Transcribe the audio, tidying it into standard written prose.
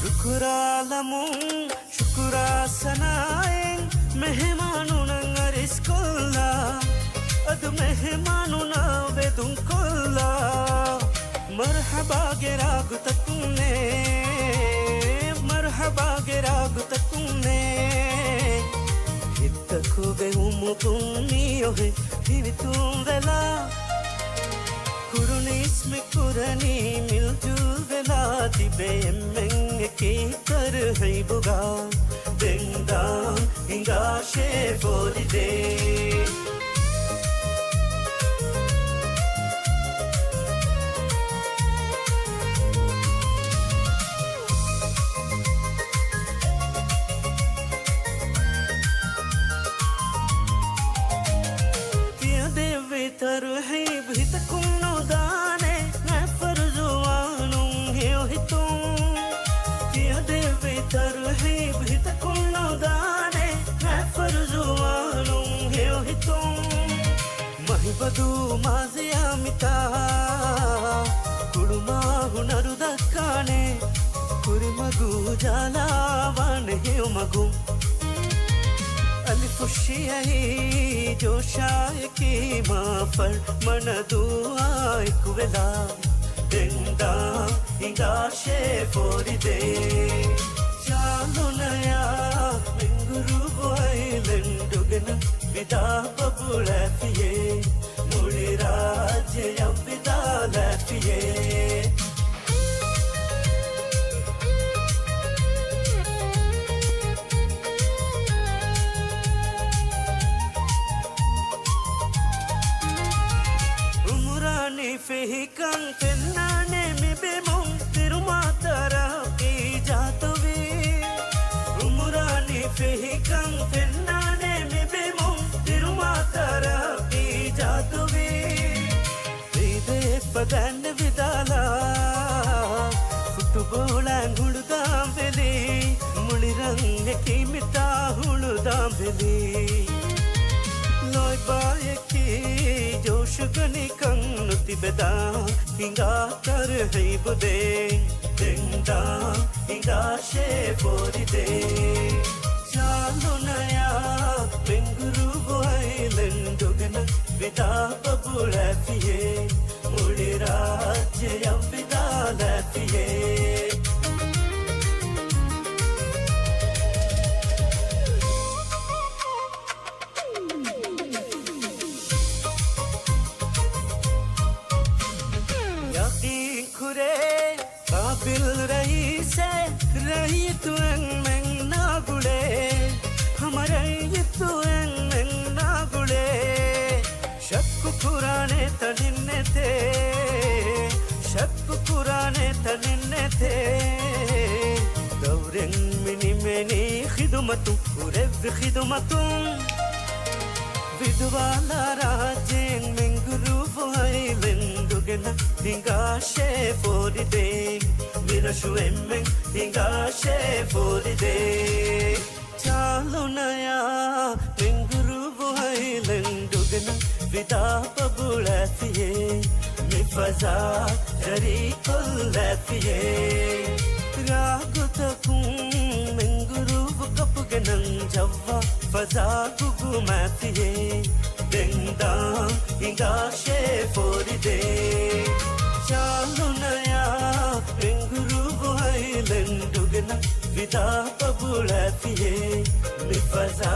शुक्रालमुं शुक्रा सनाएं मेहमानों नंगरिस कोल्ला अद मेहमानों ना वेदुं कोल्ला मरहबा गेराग तकुने मरहबा गेराग तकुने हितको बे उमुकुनियो है हिवितुं वेला कुरुनीस में कुरनी मिलजुल वेला तिबे एम्मेंगे की कर है बुगा देंदाम इंगा शेफोरी दे किया देवे तर है भी तकुनो दाने मैं फरजुआनुं है तुम किया देवे तर है भी तकुनो दाने मैं फरजुआनुं है तुम महिबदु माजिया मिता कुड़मा हुनरु दक्काने कुरिमगु जालावान है मगु अलिफुशियाही जोशाय की माफर मन दुआई कुवेला देंदा इंगा शेफोरी दे चालो नया मिंगुरु वाइलन दुगना विदा बबुला फिये मुड़ी राज्य या विदा लफिये Fihikan tenane mi bemong tirumatara ki jatuvi umurani fihikan tenane mi bemong tirumatara ki jatuvi ide padan vidala football anguludam veli mulirang ki mita huludam veli loy baye ki जोश गनी कंगनुति बेदा इंगा कर है बुदे देंदा इंगा शेफोरी दे चालो नया बेंगुरु वाइलन दुगना विदा बबुला फिये मुड़ी राज्य या विदा लफिये काबिल रही से रही तू एंग ना गुड़े हमारे ये तू एंग ना गुड़े शक पुराने तनिन्ने थे शक पुराने तनिन्ने थे दौरें मिनी मिनी खिदमतु उरे खिदमतु विधवाला राजें मिंगुरु वाइलन दुगना इंगा शेफोरी दे विरशु एम्में इंगा शेफोरी दे चालो नया मिंगुरु वाइलन दुगना विदा बबुला फिये मिफजा जरी कुल फिये रागु तकुं मिंगुरु कपगनन जवा फजा गुगु माफिये देंदा इंगा शेफोरी दे चालो नया मिंगुरु वाइलन दुगना विदा बबुला फिये मिफजा